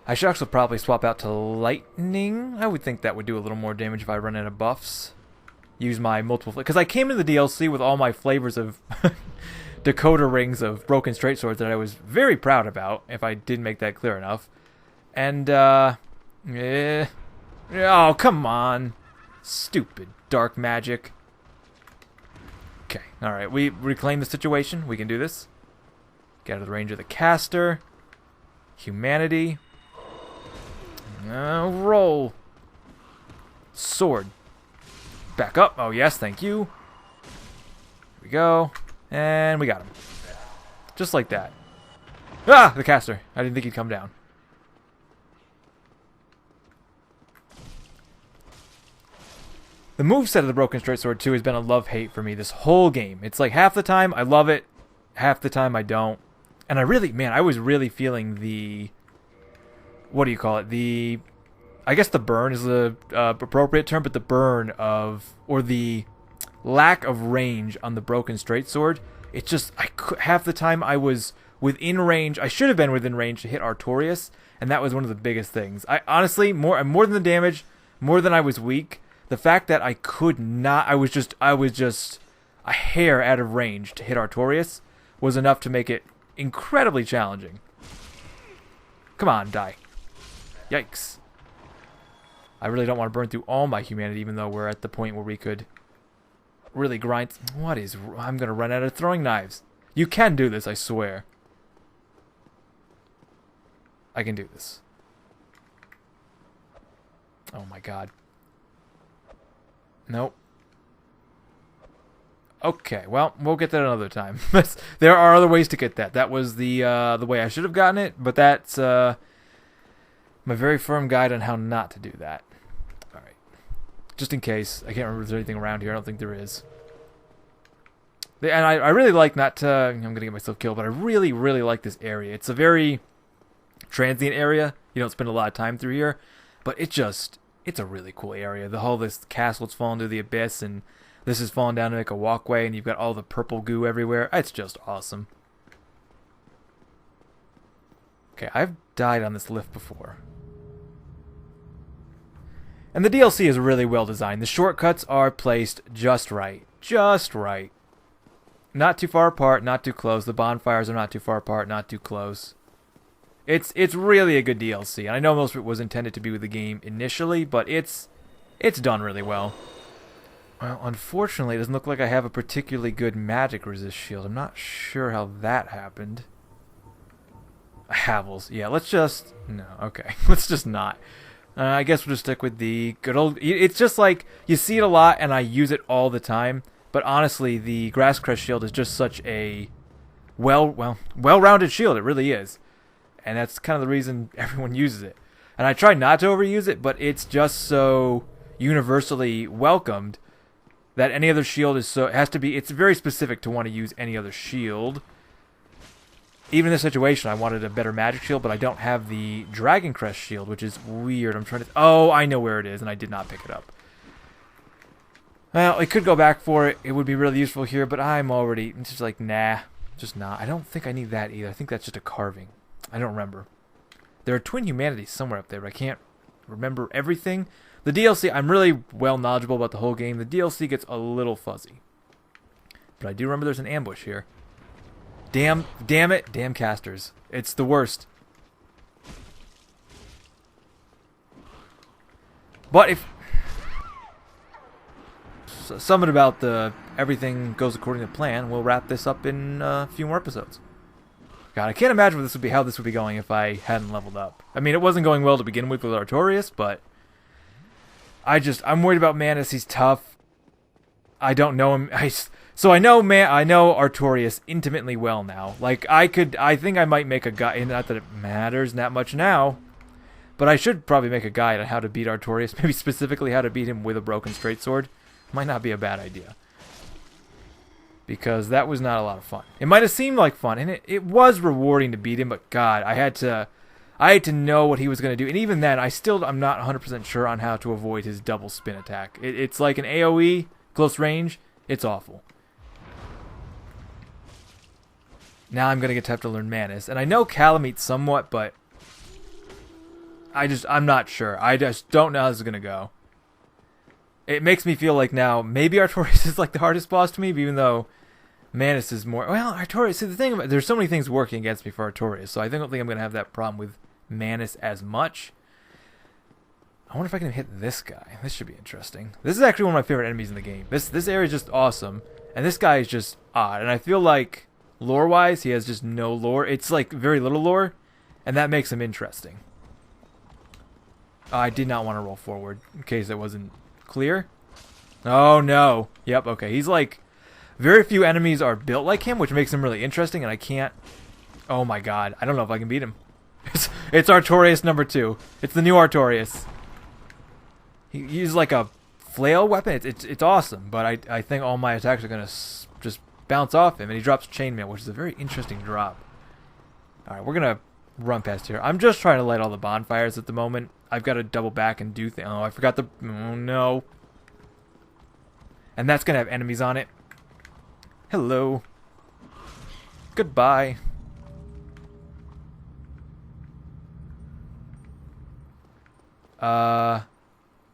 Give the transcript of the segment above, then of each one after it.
I should also probably swap out to lightning. I would think that would do a little more damage if I run out of buffs. Use my multiple... Because I came into the DLC with all my flavors of Dakota rings of broken straight swords that I was very proud about, if I didn't make that clear enough. And, oh, come on. Stupid dark magic. Okay, alright. We reclaim the situation. We can do this. Get out of the range of the caster. Humanity. Roll. Sword. Back up. Oh, yes, thank you. Here we go. And we got him. Just like that. Ah! The caster. I didn't think he'd come down. The moveset of the Broken Straight Sword, too, has been a love-hate for me this whole game. It's like half the time I love it, half the time I don't. And I really, man, I was really feeling the... What do you call it? I guess the burn is the appropriate term, but the burn of... Or the lack of range on the Broken Straight Sword. It's just, half the time I was within range. I should have been within range to hit Artorias, and that was one of the biggest things. I honestly, more than the damage, more than I was weak... The fact that I could not, I was just a hair out of range to hit Artorias was enough to make it incredibly challenging. Come on, die. Yikes. I really don't want to burn through all my humanity, even though we're at the point where we could really grind. I'm going to run out of throwing knives. You can do this, I swear. I can do this. Oh my god. Nope. Okay, well, we'll get that another time. There are other ways to get that. That was the way I should have gotten it, but that's my very firm guide on how not to do that. Alright. Just in case. I can't remember if there's anything around here. I don't think there is. And I really like not to... I'm going to get myself killed, but I really, really like this area. It's a very transient area. You don't spend a lot of time through here, but it's a really cool area. This castle's fallen to the abyss, and this is falling down to make a walkway, and you've got all the purple goo everywhere. It's just awesome. Okay, I've died on this lift before. And the DLC is really well designed. The shortcuts are placed just right. Just right. Not too far apart, not too close. The bonfires are not too far apart, not too close. It's really a good DLC, and I know most of it was intended to be with the game initially, but it's done really well. Well, unfortunately, it doesn't look like I have a particularly good magic resist shield. I'm not sure how that happened. Havels. Yeah, let's just... No, okay. Let's just not. I guess we'll just stick with the good old... It's just like, you see it a lot, and I use it all the time, but honestly, the Grass Crest shield is just such a well-rounded shield. It really is. And that's kind of the reason everyone uses it. And I try not to overuse it, but it's just so universally welcomed that any other shield is so... It's very specific to want to use any other shield. Even in this situation, I wanted a better magic shield, but I don't have the Dragon Crest shield, which is weird. I'm trying to... Oh, I know where it is, and I did not pick it up. Well, I could go back for it. It would be really useful here, but I'm already... It's just like, nah, just not. I don't think I need that either. I think that's just a carving. I don't remember. There are twin humanities somewhere up there, but I can't remember everything. The DLC, I'm really well knowledgeable about the whole game. The DLC gets a little fuzzy. But I do remember there's an ambush here. Damn it. Damn casters. It's the worst. But if... Something about everything goes according to plan, we'll wrap this up in a few more episodes. God, I can't imagine how this would be going if I hadn't leveled up. I mean, it wasn't going well to begin with Artorias, but I'm worried about Manus. He's tough. I don't know him. So I know Artorias intimately well now. Like, I think I might make a guide, not that it matters that much now, but I should probably make a guide on how to beat Artorias, maybe specifically how to beat him with a broken straight sword. Might not be a bad idea. Because that was not a lot of fun. It might have seemed like fun, and it was rewarding to beat him, but God, I had to know what he was going to do. And even then, I'm not 100% sure on how to avoid his double spin attack. It's like an AoE, close range. It's awful. Now I'm going to have to learn Manus. And I know Calamite somewhat, but I'm not sure. I just don't know how this is gonna go. It makes me feel like now maybe Artorias is like the hardest boss to me, even though Manus is more. Well, Artorias. See, the thing about there's so many things working against me for Artorias, so I don't think I'm gonna have that problem with Manus as much. I wonder if I can hit this guy. This should be interesting. This is actually one of my favorite enemies in the game. This area is just awesome, and this guy is just odd. And I feel like lore-wise, he has just no lore. It's like very little lore, and that makes him interesting. I did not want to roll forward in case it wasn't clear. Oh no. Yep. Okay. He's like very few enemies are built like him, which makes him really interesting. And I can't. Oh my god. I don't know if I can beat him. It's Artorias number 2. It's the new Artorias. He uses like a flail weapon. It's awesome, but I think all my attacks are gonna just bounce off him, and he drops chainmail, which is a very interesting drop. All right, we're gonna run past here. I'm just trying to light all the bonfires at the moment. I've got to double back and do things. Oh, I forgot the. Oh no. And that's gonna have enemies on it. Hello. Goodbye.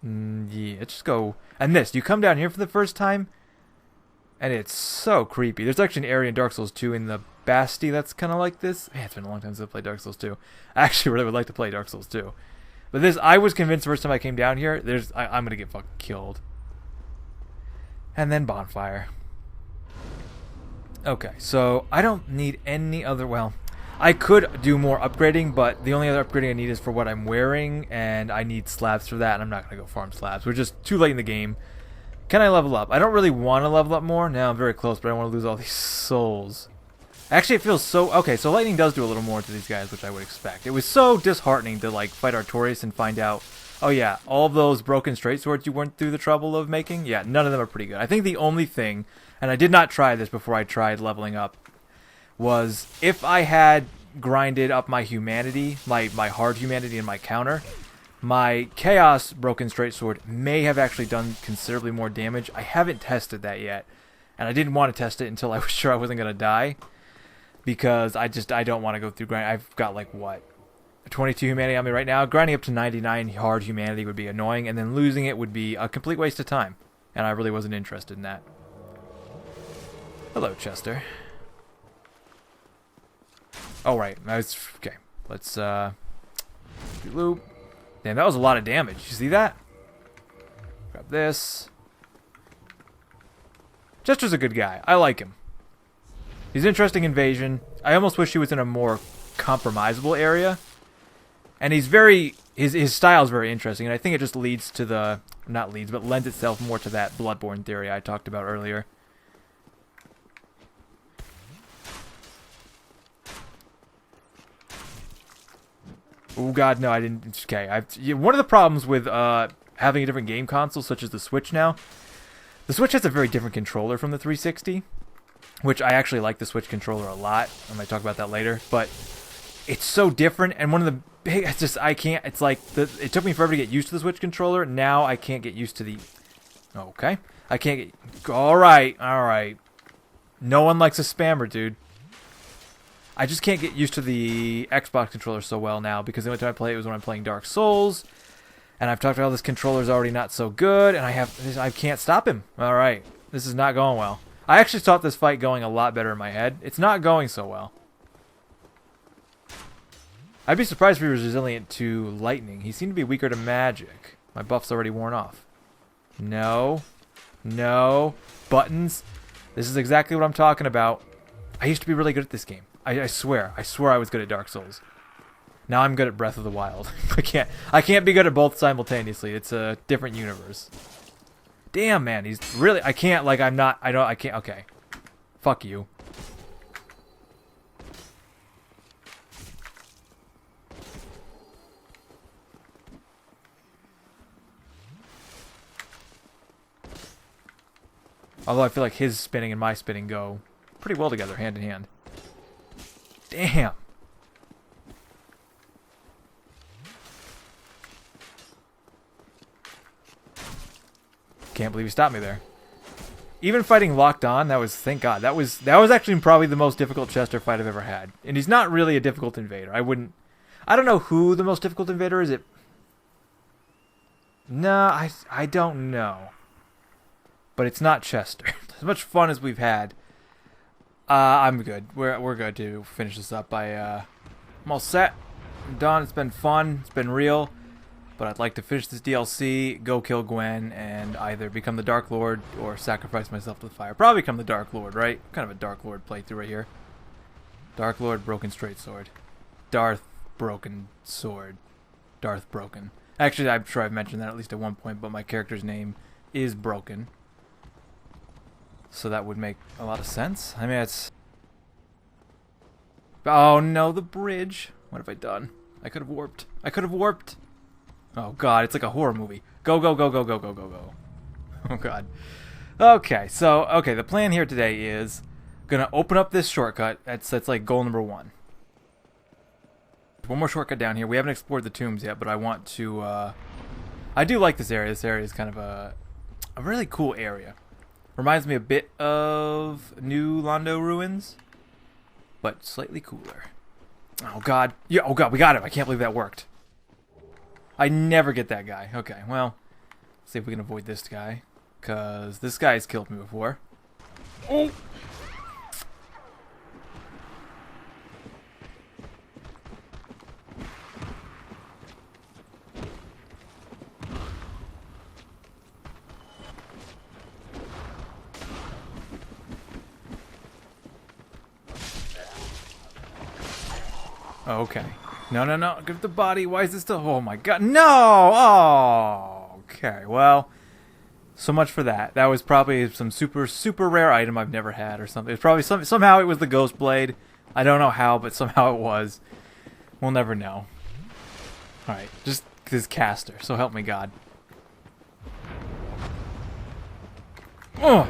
Yeah, let's just go. And this, you come down here for the first time, and it's so creepy. There's actually an area in Dark Souls 2 in the Basti that's kind of like this. Man, it's been a long time since I played Dark Souls 2. I actually really would like to play Dark Souls 2. But this, I was convinced the first time I came down here, I'm going to get fucking killed. And then Bonfire. Okay, so I don't need any other, well, I could do more upgrading, but the only other upgrading I need is for what I'm wearing, and I need slabs for that, and I'm not going to go farm slabs. We're just too late in the game. Can I level up? I don't really want to level up more. Now I'm very close, but I don't want to lose all these souls. Actually, it feels so... Okay, so lightning does do a little more to these guys, which I would expect. It was so disheartening to, like, fight Artorias and find out, oh yeah, all of those broken straight swords you went through the trouble of making, yeah, none of them are pretty good. I think the only thing, and I did not try this before I tried leveling up, was if I had grinded up my humanity, my hard humanity and my counter, my chaos broken straight sword may have actually done considerably more damage. I haven't tested that yet, and I didn't want to test it until I was sure I wasn't going to die, because I don't want to go through grind. I've got like what, 22 humanity on me right now. Grinding up to 99 hard humanity would be annoying, and then losing it would be a complete waste of time, and I really wasn't interested in that. Hello, Chester. Oh, right. Okay. Let's, loop. Damn, that was a lot of damage. You see that? Grab this. Chester's a good guy. I like him. He's an interesting invasion. I almost wish he was in a more compromisable area. And he's very... His style is very interesting, and I think it just leads to the... Not leads, but lends itself more to that Bloodborne theory I talked about earlier. Oh god, no, I didn't. Okay, one of the problems with having a different game console, such as the Switch now, the Switch has a very different controller from the 360, which I actually like the Switch controller a lot. I might talk about that later, but it's so different. And one of the big, it's just I can't. It's like it took me forever to get used to the Switch controller. Now I can't get used to the. Okay, I can't get. All right. No one likes a spammer, dude. I just can't get used to the Xbox controller so well now, because the only time I play it was when I'm playing Dark Souls, and I've talked about how this controller's already not so good, and I can't stop him. All right, this is not going well. I actually thought this fight going a lot better in my head. It's not going so well. I'd be surprised if he was resilient to lightning. He seemed to be weaker to magic. My buff's already worn off. No. Buttons. This is exactly what I'm talking about. I used to be really good at this game. I swear I was good at Dark Souls. Now I'm good at Breath of the Wild. I can't be good at both simultaneously. It's a different universe. Damn, man, he's really, I can't, like, I can't, okay. Fuck you. Although I feel like his spinning and my spinning go pretty well together, hand in hand. Damn. Can't believe he stopped me there. Even fighting locked on, that was, thank God, that was actually probably the most difficult Chester fight I've ever had. And he's not really a difficult invader. I don't know who the most difficult invader is. No, I don't know. But it's not Chester. As much fun as we've had, I'm good. We're good to finish this up. I'm all set. I'm done. It's been fun. It's been real. But I'd like to finish this DLC, go kill Gwen, and either become the Dark Lord or sacrifice myself to the fire. Probably become the Dark Lord, right? Kind of a Dark Lord playthrough right here. Dark Lord, Broken Straight Sword. Darth, Broken Sword. Darth Broken. Actually, I'm sure I've mentioned that at least at one point, but my character's name is Broken. So that would make a lot of sense. I mean, it's... Oh no, the bridge. What have I done? I could have warped. I could have warped. Oh god, it's like a horror movie. Go, go, go, go, go, go, go, go. Oh god. Okay, so, the plan here today is gonna open up this shortcut. That's like goal number 1. One more shortcut down here. We haven't explored the tombs yet, but I want to, I do like this area. This area is kind of a really cool area. Reminds me a bit of New Londo Ruins, but slightly cooler. Oh god. Yeah, oh god, we got him. I can't believe that worked. I never get that guy. Okay, well, let's see if we can avoid this guy, because this guy's killed me before. Oh! Okay. No, no, no. Give the body. Why is this still... Oh, my God. No! Oh! Okay, well... So much for that. That was probably some super, super rare item I've never had or something. It's probably somehow it was the Ghost Blade. I don't know how, but somehow it was. We'll never know. Alright, just this caster. So help me God. Oh!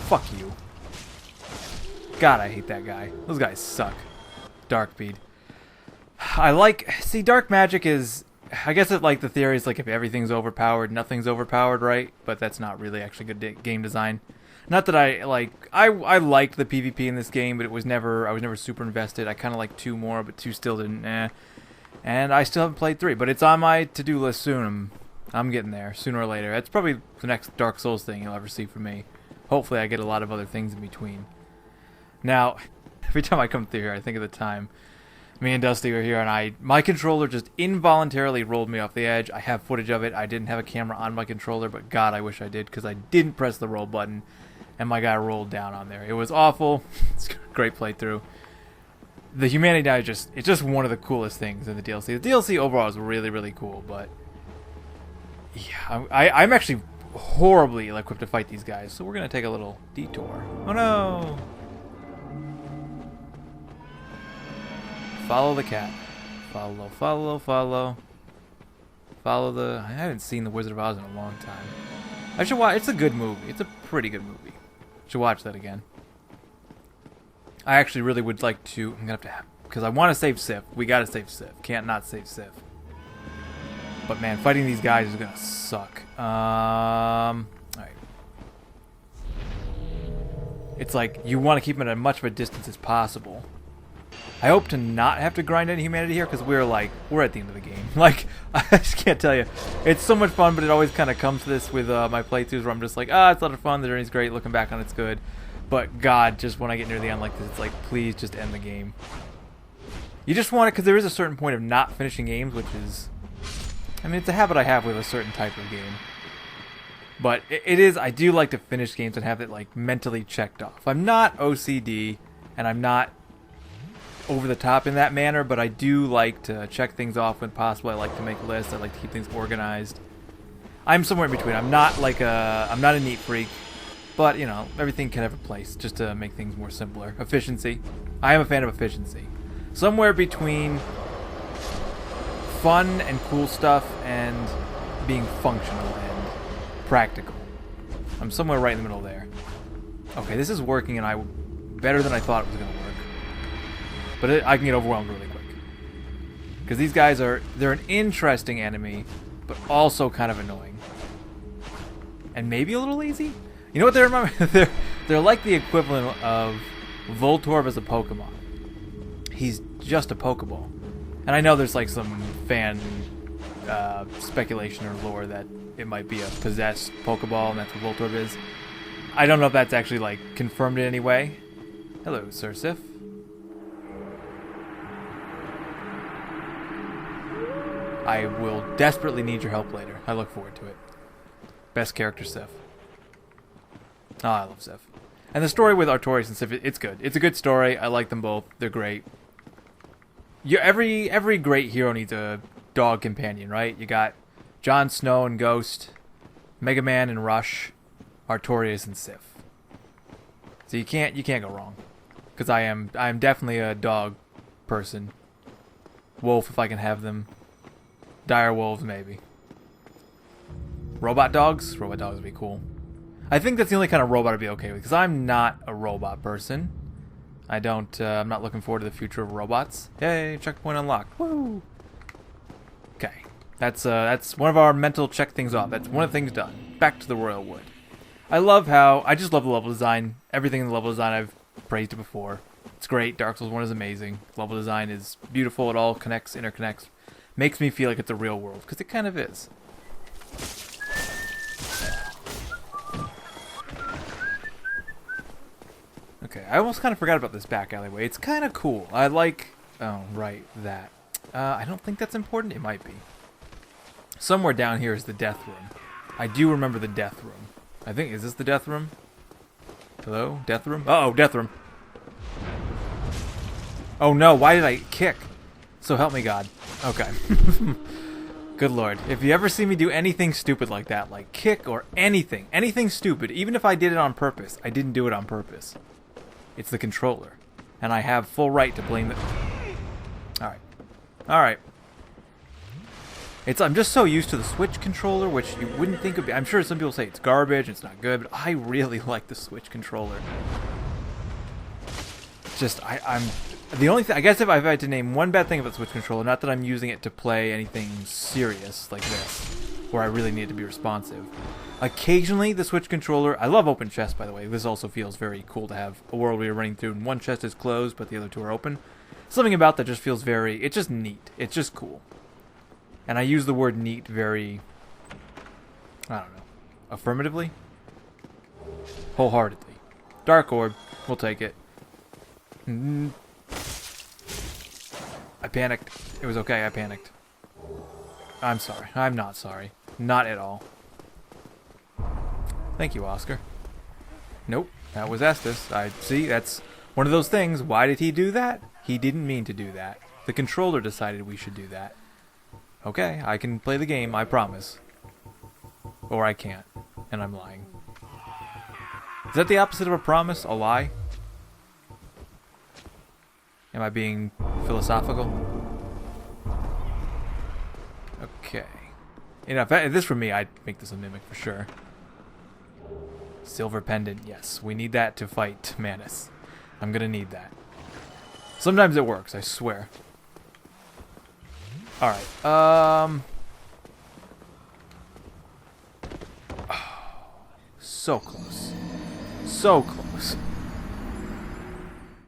Fuck you. God, I hate that guy. Those guys suck. Darkbead. See, dark magic is, I guess it, like, the theory is, like, if everything's overpowered, nothing's overpowered, right? But that's not really actually good game design. Not that I liked the PvP in this game, but I was never super invested. I kind of liked 2 more, but 2 still didn't, And I still haven't played 3, but it's on my to-do list soon. I'm getting there, sooner or later. That's probably the next Dark Souls thing you'll ever see from me. Hopefully I get a lot of other things in between. Now, every time I come through here, I think of the time me and Dusty were here, and my controller just involuntarily rolled me off the edge. I have footage of it. I didn't have a camera on my controller, but God, I wish I did, because I didn't press the roll button, and my guy rolled down on there. It was awful. It's a great playthrough. The humanity now it's just one of the coolest things in the DLC. The DLC overall is really, really cool, but yeah, I'm actually horribly ill-equipped to fight these guys, so we're going to take a little detour. Oh no! Follow the cat. Follow, follow, follow. Follow the... I haven't seen The Wizard of Oz in a long time. I should watch... It's a good movie. It's a pretty good movie. Should watch that again. I actually really would like to... I'm gonna have to... Because I want to save Sif. We gotta save Sif. Can't not save Sif. But man, fighting these guys is gonna suck. Alright. It's like, you want to keep them at as much of a distance as possible. I hope to not have to grind any humanity here, because we're at the end of the game. Like, I just can't tell you. It's so much fun, but it always kind of comes to this with my playthroughs where I'm just like, it's a lot of fun, the journey's great, looking back on it's good. But God, just when I get near the end like this, it's like, please just end the game. You just want it, because there is a certain point of not finishing games, which is, I mean, it's a habit I have with a certain type of game. But it is, I do like to finish games and have it, like, mentally checked off. I'm not OCD, and I'm not over the top in that manner, but I do like to check things off when possible. I like to make lists. I like to keep things organized. I'm somewhere in between. I'm not a neat freak, but you know, everything can have a place just to make things more simpler. Efficiency. I am a fan of efficiency. Somewhere between fun and cool stuff and being functional and practical. I'm somewhere right in the middle there. Okay, this is working, and better than I thought it was going to work. But I can get overwhelmed really quick. Because these guys they're an interesting enemy, but also kind of annoying. And maybe a little easy? You know what they remind me? They're like the equivalent of Voltorb as a Pokemon. He's just a Pokeball. And I know there's like some fan speculation or lore that it might be a possessed Pokeball and that's what Voltorb is. I don't know if that's actually like confirmed in any way. Hello, Sir Sif. I will desperately need your help later. I look forward to it. Best character, Sif. Oh, I love Sif. And the story with Artorias and Sif, it's good. It's a good story. I like them both. They're great. Every great hero needs a dog companion, right? You got Jon Snow and Ghost, Mega Man and Rush, Artorias and Sif. So you can't go wrong. Because I'm definitely a dog person. Wolf if I can have them. Dire wolves maybe. Robot dogs? Robot dogs would be cool. I think that's the only kind of robot I'd be okay with, because I'm not a robot person. I'm not looking forward to the future of robots. Hey, checkpoint unlocked. Woo! Okay. That's one of our mental check things off. That's one of the things done. Back to the Royal Wood. I just love the level design. Everything in the level design, I've praised it before. It's great. Dark Souls 1 is amazing. Level design is beautiful. It all connects, interconnects. Makes me feel like it's a real world, because it kind of is. Okay, I almost kind of forgot about this back alleyway. It's kind of cool. I like... Oh, right, that. I don't think that's important. It might be. Somewhere down here is the death room. I do remember the death room. I think... Is this the death room? Hello? Death room? Uh-oh, death room. Oh, no. Why did I kick? So help me God. Okay. Good Lord. If you ever see me do anything stupid like that, like kick or anything stupid, even if I did it on purpose, I didn't do it on purpose. It's the controller. And I have full right to blame the... Alright. Alright. I'm just so used to the Switch controller, which you wouldn't think would be... I'm sure some people say it's garbage, it's not good, but I really like the Switch controller. Just, I'm... The only thing... I guess if I had to name one bad thing about the Switch controller, not that I'm using it to play anything serious like this, where I really need to be responsive. Occasionally, the Switch controller... I love open chests, by the way. This also feels very cool to have a world where you're running through and one chest is closed, but the other two are open. Something about that just feels very... It's just neat. It's just cool. And I use the word neat very... I don't know. Affirmatively? Wholeheartedly. Dark Orb. We'll take it. I panicked. It was okay, I panicked. I'm sorry. I'm not sorry. Not at all. Thank you, Oscar. Nope, that was Estes. See, that's one of those things. Why did he do that? He didn't mean to do that. The controller decided we should do that. Okay, I can play the game, I promise. Or I can't, and I'm lying. Is that the opposite of a promise? A lie? Am I being philosophical? Okay. You know, if this were me, I'd make this a mimic for sure. Silver pendant, yes. We need that to fight Manus. I'm gonna need that. Sometimes it works, I swear. Alright, oh, so close. So close.